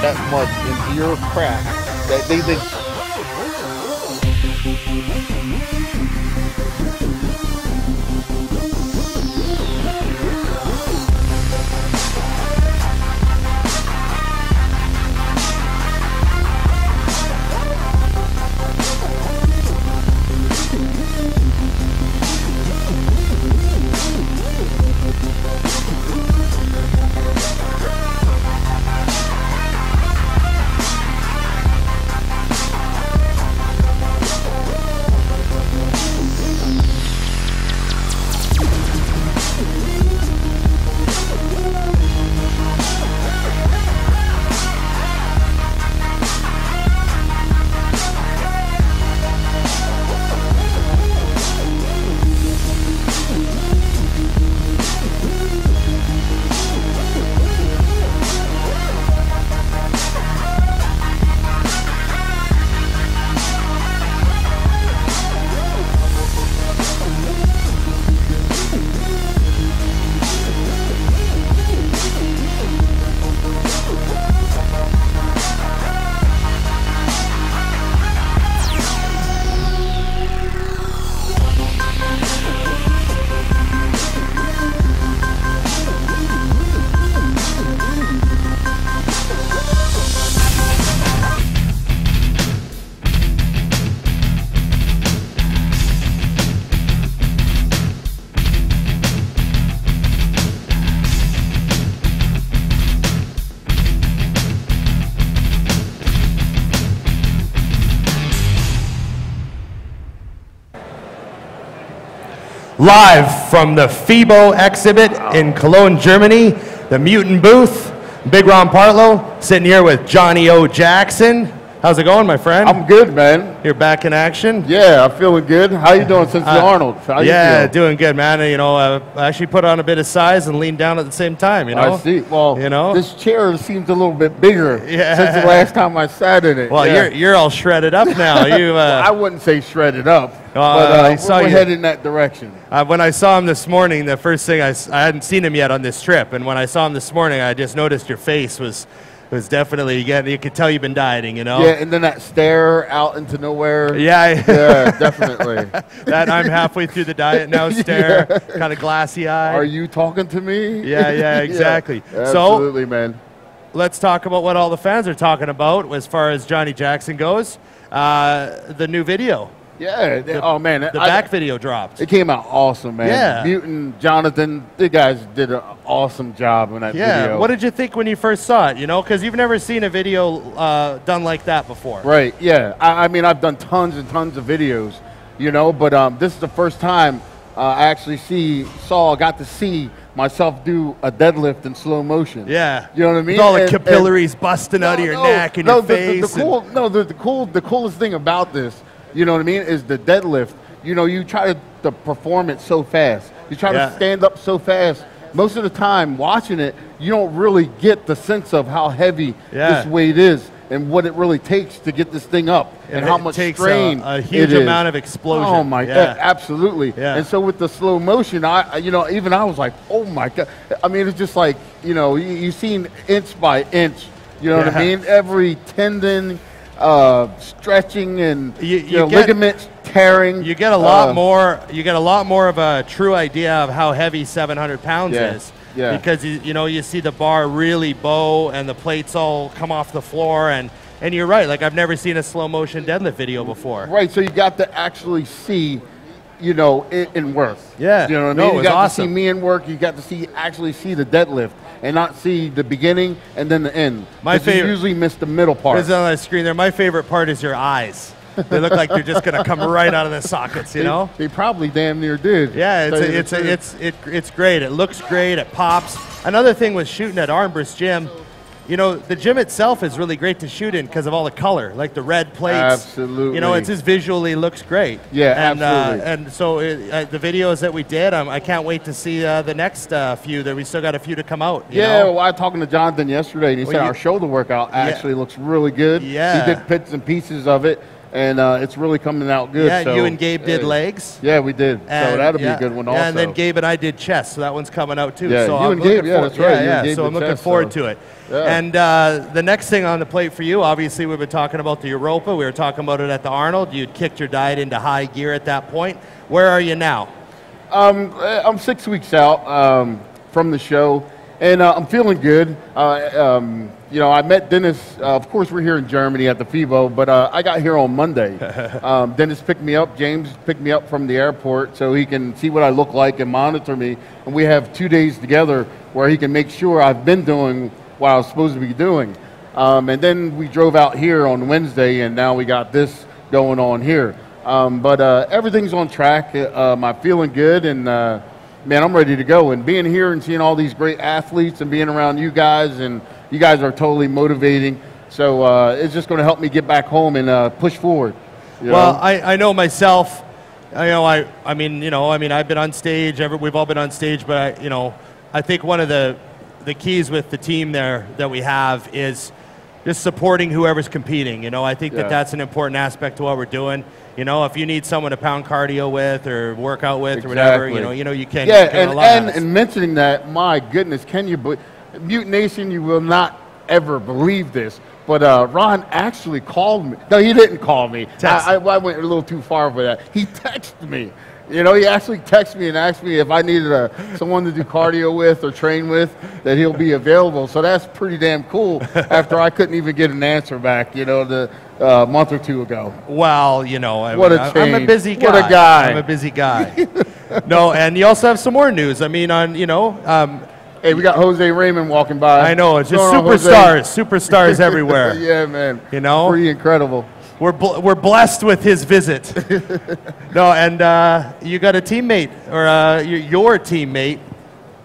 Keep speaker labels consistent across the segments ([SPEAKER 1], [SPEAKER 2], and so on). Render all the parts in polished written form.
[SPEAKER 1] that much into your craft that they
[SPEAKER 2] Live from the FIBO exhibit in Cologne, Germany, the Mutant booth. Big Ron Partlow sitting here with Johnnie O Jackson. How's it going, my friend?
[SPEAKER 1] I'm good, man.
[SPEAKER 2] You're back in action?
[SPEAKER 1] Yeah, I'm feeling good. How you doing since the Arnold? How
[SPEAKER 2] yeah,
[SPEAKER 1] you feel?
[SPEAKER 2] doing good, man. You know, I actually put on a bit of size and leaned down at the same time, you know?
[SPEAKER 1] I see. Well,
[SPEAKER 2] you know?
[SPEAKER 1] This chair seems a little bit bigger since the last time I sat in it.
[SPEAKER 2] Well, you're all shredded up now. You,
[SPEAKER 1] well, I wouldn't say shredded up, but we're headed in that direction.
[SPEAKER 2] When I saw him this morning, the first thing I hadn't seen him yet on this trip, and when I saw him this morning, I just noticed your face was definitely, you could tell you've been dieting, you know?
[SPEAKER 1] Yeah, and then that stare out into nowhere.
[SPEAKER 2] Yeah.
[SPEAKER 1] Yeah, definitely.
[SPEAKER 2] That I'm halfway through the diet now stare, kind of glassy eye.
[SPEAKER 1] Are you talking to me?
[SPEAKER 2] Yeah, exactly.
[SPEAKER 1] Yeah, absolutely, man.
[SPEAKER 2] Let's talk about what all the fans are talking about as far as Johnnie Jackson goes. The new video.
[SPEAKER 1] Yeah. Oh, man.
[SPEAKER 2] The back video dropped.
[SPEAKER 1] It came out awesome, man.
[SPEAKER 2] Yeah.
[SPEAKER 1] Mutant, Jonathan, the guys did an awesome job in that video.
[SPEAKER 2] What did you think when you first saw it, you know? Because you've never seen a video done like that before.
[SPEAKER 1] Right, yeah. I mean, I've done tons and tons of videos, you know, but this is the first time I actually got to see myself do a deadlift in slow motion.
[SPEAKER 2] Yeah.
[SPEAKER 1] You know what I mean?
[SPEAKER 2] With all the capillaries busting out of your neck and your face.
[SPEAKER 1] The coolest thing about this, you know what I mean, is the deadlift. You know, you try to perform it so fast. You try to stand up so fast. Most of the time, watching it, you don't really get the sense of how heavy this weight is and what it really takes to get this thing up and how much strain
[SPEAKER 2] a huge amount of explosion.
[SPEAKER 1] Oh my God, absolutely. Yeah. And so with the slow motion, even I was like, oh my God. I mean, it's just like, you know, you've seen inch by inch. You know what I mean? Every tendon stretching and ligaments tearing.
[SPEAKER 2] You get a lot more. You get a lot more of a true idea of how heavy 700 pounds is.
[SPEAKER 1] Yeah.
[SPEAKER 2] Because you see the bar really bow and the plates all come off the floor and you're right. Like I've never seen a slow motion deadlift video before.
[SPEAKER 1] Right. So you got to actually see, you know, it in work.
[SPEAKER 2] Yeah.
[SPEAKER 1] You know what I mean? You got to see me in work. You got to actually see the deadlift and not see the beginning and then the end. My favorite. You usually miss the middle part.
[SPEAKER 2] It's on the screen there. My favorite part is your eyes. They look like they're just going to come right out of the sockets, you know?
[SPEAKER 1] They probably damn near did.
[SPEAKER 2] Yeah, it's great. It looks great. It pops. Another thing with shooting at Armbrust Gym, you know, the gym itself is really great to shoot in because of all the color, like the red plates.
[SPEAKER 1] Absolutely.
[SPEAKER 2] You know, it just visually looks great.
[SPEAKER 1] Yeah, absolutely.
[SPEAKER 2] And so the videos that we did, I can't wait to see the next few. We still got a few to come out. You know?
[SPEAKER 1] Well, I was talking to Jonathan yesterday, and he said our shoulder workout actually looks really good.
[SPEAKER 2] Yeah.
[SPEAKER 1] He did bits and pieces of it. and it's really coming out good.
[SPEAKER 2] Yeah,
[SPEAKER 1] so,
[SPEAKER 2] you and Gabe did legs.
[SPEAKER 1] Yeah, we did.
[SPEAKER 2] And,
[SPEAKER 1] so that'll be a good one also.
[SPEAKER 2] And then Gabe and I did chest, so that one's coming out too.
[SPEAKER 1] Yeah,
[SPEAKER 2] so
[SPEAKER 1] you
[SPEAKER 2] I'm
[SPEAKER 1] and Gabe, that's right.
[SPEAKER 2] Yeah, so I'm looking forward to it.
[SPEAKER 1] Yeah.
[SPEAKER 2] And the next thing on the plate for you, obviously we've been talking about the Europa. We were talking about it at the Arnold. You'd kicked your diet into high gear at that point. Where are you now?
[SPEAKER 1] I'm 6 weeks out from the show, and I'm feeling good. You know, I met Dennis. Of course, we're here in Germany at the FIBO, but I got here on Monday. Dennis picked me up. James picked me up from the airport so he can see what I look like and monitor me. And we have 2 days together where he can make sure I've been doing what I was supposed to be doing. And then we drove out here on Wednesday, and now we got this going on here. But everything's on track. I'm feeling good, and man, I'm ready to go. And being here and seeing all these great athletes and being around you guys, and you guys are totally motivating. So it's just going to help me get back home and push forward.
[SPEAKER 2] Well, I know myself. I mean, I've been on stage. We've all been on stage, but I think one of the keys with the team there that we have is just supporting whoever's competing. I think that's an important aspect to what we're doing. If you need someone to pound cardio with or work out with or whatever, you can.
[SPEAKER 1] Yeah, and mentioning that, my goodness, can you believe, Mutant Nation, you will not ever believe this, but Ron actually called me. No, he didn't call me. I went a little too far with that. He texted me. He actually texted me and asked me if I needed someone to do cardio with or train with, that he'll be available. So that's pretty damn cool after I couldn't even get an answer back, a month or two ago.
[SPEAKER 2] Well,
[SPEAKER 1] what a change.
[SPEAKER 2] I'm a busy guy.
[SPEAKER 1] What a guy.
[SPEAKER 2] I'm a busy guy. No, and you also have some more news. I mean,
[SPEAKER 1] hey, we got Jose Raymond walking by.
[SPEAKER 2] I know, it's just superstars everywhere.
[SPEAKER 1] Yeah, man. Pretty incredible.
[SPEAKER 2] We're blessed with his visit. No, and you got a teammate, or your teammate,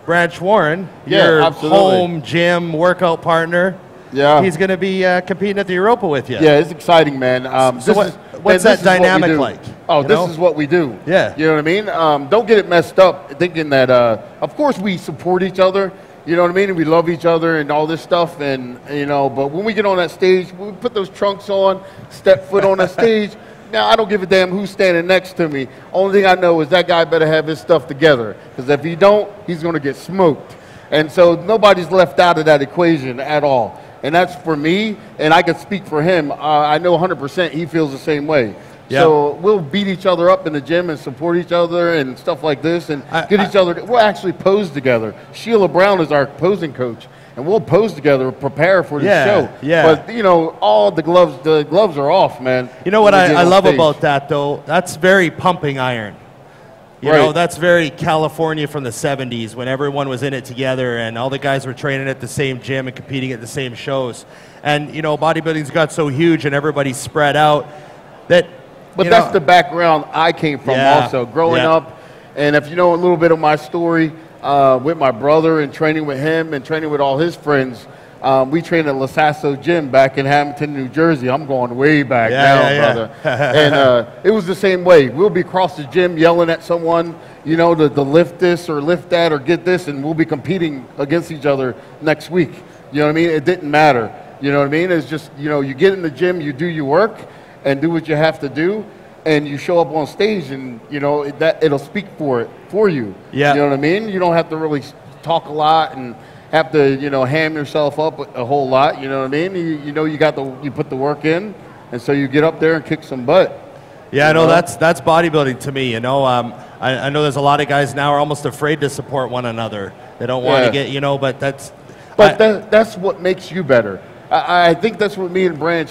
[SPEAKER 2] Branch Warren, your home gym workout partner.
[SPEAKER 1] Yeah.
[SPEAKER 2] He's going to be competing at the Europa with you.
[SPEAKER 1] Yeah, it's exciting, man.
[SPEAKER 2] What's that dynamic like?
[SPEAKER 1] Oh, this is what we do.
[SPEAKER 2] Yeah.
[SPEAKER 1] You know what I mean? Don't get it messed up thinking that, of course, we support each other. You know what I mean? And we love each other and all this stuff. And, but when we get on that stage, we put those trunks on, step foot on that stage. Now, I don't give a damn who's standing next to me. Only thing I know is that guy better have his stuff together. Because if he don't, he's going to get smoked. And so nobody's left out of that equation at all. And that's for me, and I can speak for him. I know 100% he feels the same way. Yep. So we'll beat each other up in the gym and support each other and stuff like this and get each other. We'll actually pose together. Sheila Brown is our posing coach, and we'll pose together, prepare for the show.
[SPEAKER 2] Yeah.
[SPEAKER 1] But, all the gloves are off, man.
[SPEAKER 2] You know what I love about that, though? That's very pumping iron. You know, that's very California from the 70s when everyone was in it together and all the guys were training at the same gym and competing at the same shows. And, bodybuilding's got so huge and everybody's spread out that...
[SPEAKER 1] But that's the background I came from also, growing up. And if you know a little bit of my story with my brother and training with him and training with all his friends, we trained at Lasasso Gym back in Hamilton, New Jersey. I'm going way back brother. And it was the same way. We'll be across the gym yelling at someone, to lift this or lift that or get this, and we'll be competing against each other next week. You know what I mean? It didn't matter. You know what I mean? It's just, you get in the gym, you do your work, and do what you have to do, and you show up on stage, and that it'll speak for you. Yeah. You know what I mean? You don't have to really talk a lot and have to ham yourself up a whole lot. You know what I mean? You put the work in, and so you get up there and kick some butt.
[SPEAKER 2] Yeah, I know that's bodybuilding to me. I know there's a lot of guys now are almost afraid to support one another. They don't want to get but that's.
[SPEAKER 1] But that's what makes you better. I think that's what me and Branch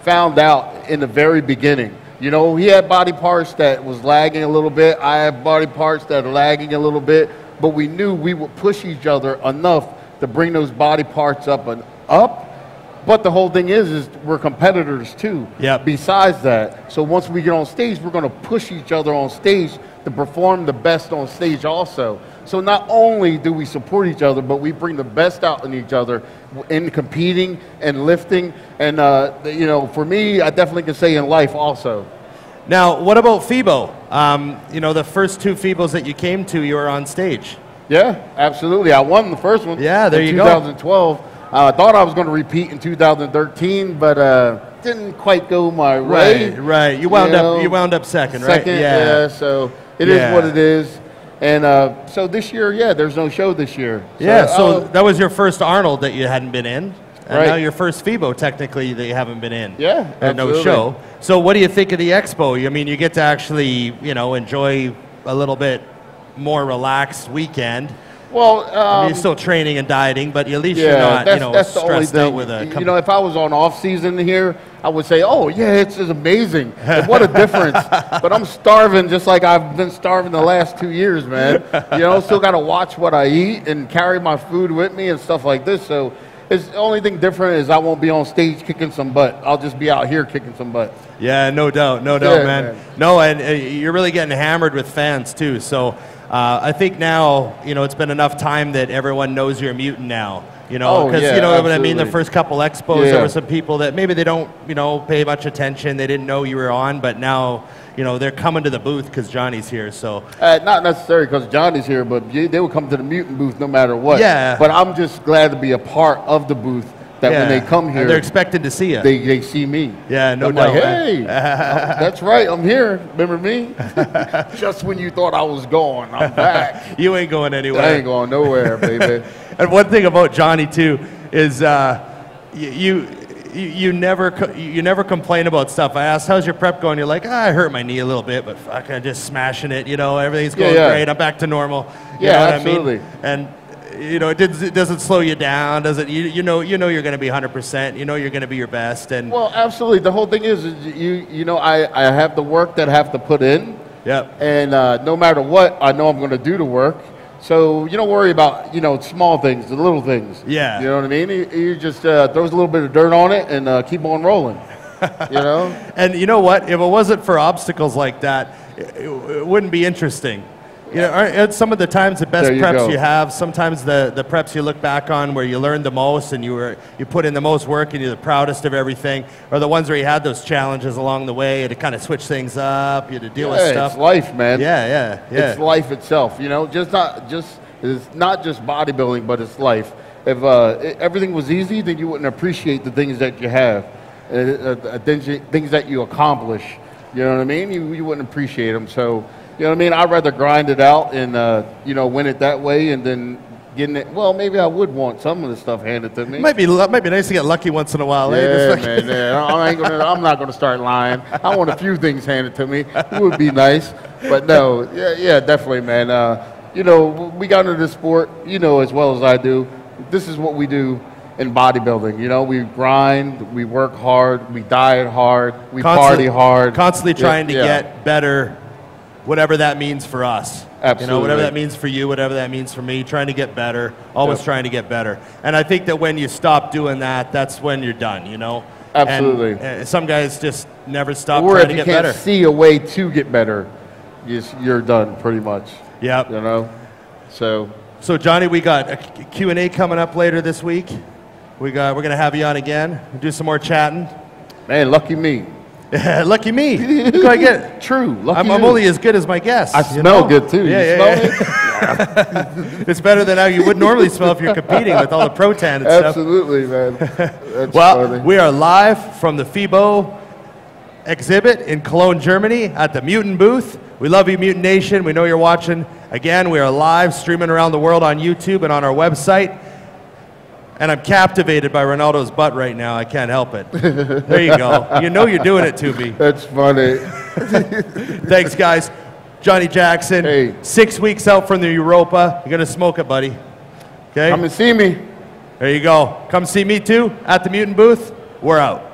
[SPEAKER 1] found out in the very beginning. He had body parts that was lagging a little bit. I have body parts that are lagging a little bit, but we knew we would push each other enough to bring those body parts up and up. But the whole thing is we're competitors too. Yeah. Besides that, so once we get on stage, we're going to push each other on stage to perform the best on stage also. So not only do we support each other, but we bring the best out in each other in competing and lifting. And, for me, I definitely can say in life also.
[SPEAKER 2] Now, what about FIBO? The first two FIBOs that you came to, you were on stage.
[SPEAKER 1] Yeah, absolutely. I won the first one.
[SPEAKER 2] Yeah, there you go.
[SPEAKER 1] 2012. I thought I was going to repeat in 2013, but didn't quite go my way.
[SPEAKER 2] Right. You wound up second, right?
[SPEAKER 1] Second, yeah. So it is what it is. And so this year, there's no show this year. So,
[SPEAKER 2] so that was your first Arnold that you hadn't been in. And
[SPEAKER 1] right.
[SPEAKER 2] now your first FIBO, technically, that you haven't been in.
[SPEAKER 1] Yeah,
[SPEAKER 2] no show. So what do you think of the expo? I mean, you get to actually, enjoy a little bit more relaxed weekend.
[SPEAKER 1] Well,
[SPEAKER 2] I mean, you're still training and dieting, but at least you're not,
[SPEAKER 1] that's the only
[SPEAKER 2] stressed
[SPEAKER 1] thing.
[SPEAKER 2] out with a...
[SPEAKER 1] If I was on off season here, I would say, oh, yeah, it's just amazing. And what a difference. But I'm starving just like I've been starving the last 2 years, man. Still got to watch what I eat and carry my food with me and stuff like this. So the only thing different is I won't be on stage kicking some butt. I'll just be out here kicking some butt.
[SPEAKER 2] Yeah, no doubt, man. No, and you're really getting hammered with fans, too. So I think now, it's been enough time that everyone knows you're a mutant now. Because what I mean, the first couple expos, there were some people that maybe they don't, pay much attention. They didn't know you were on, but now, they're coming to the booth because Johnny's here. So
[SPEAKER 1] not necessarily because Johnny's here, but they would come to the mutant booth no matter what.
[SPEAKER 2] Yeah.
[SPEAKER 1] But I'm just glad to be a part of the booth. That when they come here,
[SPEAKER 2] and they're expected to see you.
[SPEAKER 1] They see me.
[SPEAKER 2] Yeah, no
[SPEAKER 1] I'm
[SPEAKER 2] doubt.
[SPEAKER 1] Like, hey, that's right, I'm here. Remember me? Just when you thought I was gone, I'm back.
[SPEAKER 2] You ain't going anywhere.
[SPEAKER 1] I ain't going nowhere, baby.
[SPEAKER 2] And one thing about Johnnie too is you never complain about stuff. I asked, how's your prep going? You're like, I hurt my knee a little bit, but fuck, I'm just smashing it. Everything's going great. I'm back to normal. You know
[SPEAKER 1] absolutely.
[SPEAKER 2] What I mean? And it doesn't slow you down, does it? You know you're going to be 100%. You're going to be your best. And
[SPEAKER 1] well, absolutely. The whole thing is I have the work that I have to put in.
[SPEAKER 2] Yep.
[SPEAKER 1] And no matter what, I know I'm going to do the work. So you don't worry about small things, the little things.
[SPEAKER 2] Yeah.
[SPEAKER 1] You know what I mean? You just throws a little bit of dirt on it and keep on rolling.
[SPEAKER 2] And you know what? If it wasn't for obstacles like that, it wouldn't be interesting. Some of the times the best preps you have, sometimes the preps you look back on where you learned the most and you put in the most work and you're the proudest of everything, are the ones where you had those challenges along the way to kind of switch things up, you had to deal with stuff.
[SPEAKER 1] It's life, man.
[SPEAKER 2] Yeah.
[SPEAKER 1] It's life itself. It's not just bodybuilding, but it's life. If everything was easy, then you wouldn't appreciate the things that you have, things that you accomplish. You know what I mean? You wouldn't appreciate them. So. You know what I mean? I'd rather grind it out and, win it that way and then getting it. Well, maybe I would want some of the stuff handed to me.
[SPEAKER 2] Might be nice to get lucky once in a while.
[SPEAKER 1] Yeah, man. Yeah. I'm not going to start lying. I want a few things handed to me. It would be nice. But no, yeah, definitely, man. We got into this sport, as well as I do. This is what we do in bodybuilding. We grind, we work hard, we diet hard, we party hard.
[SPEAKER 2] Constantly trying to get better. Whatever that means for us.
[SPEAKER 1] Absolutely.
[SPEAKER 2] Whatever that means for you, whatever that means for me, trying to get better, always trying to get better. And I think that when you stop doing that, that's when you're done,
[SPEAKER 1] Absolutely.
[SPEAKER 2] And some guys just never stop trying to get better.
[SPEAKER 1] Or if you can't see a way to get better, you're done pretty much.
[SPEAKER 2] Yep.
[SPEAKER 1] So
[SPEAKER 2] Johnnie, we got a Q&A coming up later this week. We're going to have you on again, do some more chatting.
[SPEAKER 1] Man, lucky me.
[SPEAKER 2] Lucky me. Look what I get.
[SPEAKER 1] True. Lucky
[SPEAKER 2] I'm only as good as my guests.
[SPEAKER 1] I smell good too.
[SPEAKER 2] It's better than how you would normally smell if you're competing with all the Protan and
[SPEAKER 1] Absolutely, man. That's funny.
[SPEAKER 2] We are live from the FIBO exhibit in Cologne, Germany at the Mutant booth. We love you, Mutant Nation. We know you're watching. Again, we are live streaming around the world on YouTube and on our website. And I'm captivated by Ronaldo's butt right now. I can't help it. There you go. You're doing it to me.
[SPEAKER 1] That's funny.
[SPEAKER 2] Thanks, guys. Johnnie Jackson,
[SPEAKER 1] hey.
[SPEAKER 2] 6 weeks out from the Europa. You're going to smoke it, buddy. Okay?
[SPEAKER 1] Come and see me.
[SPEAKER 2] There you go. Come see me, too, at the Mutant booth. We're out.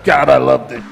[SPEAKER 1] God, I loved it.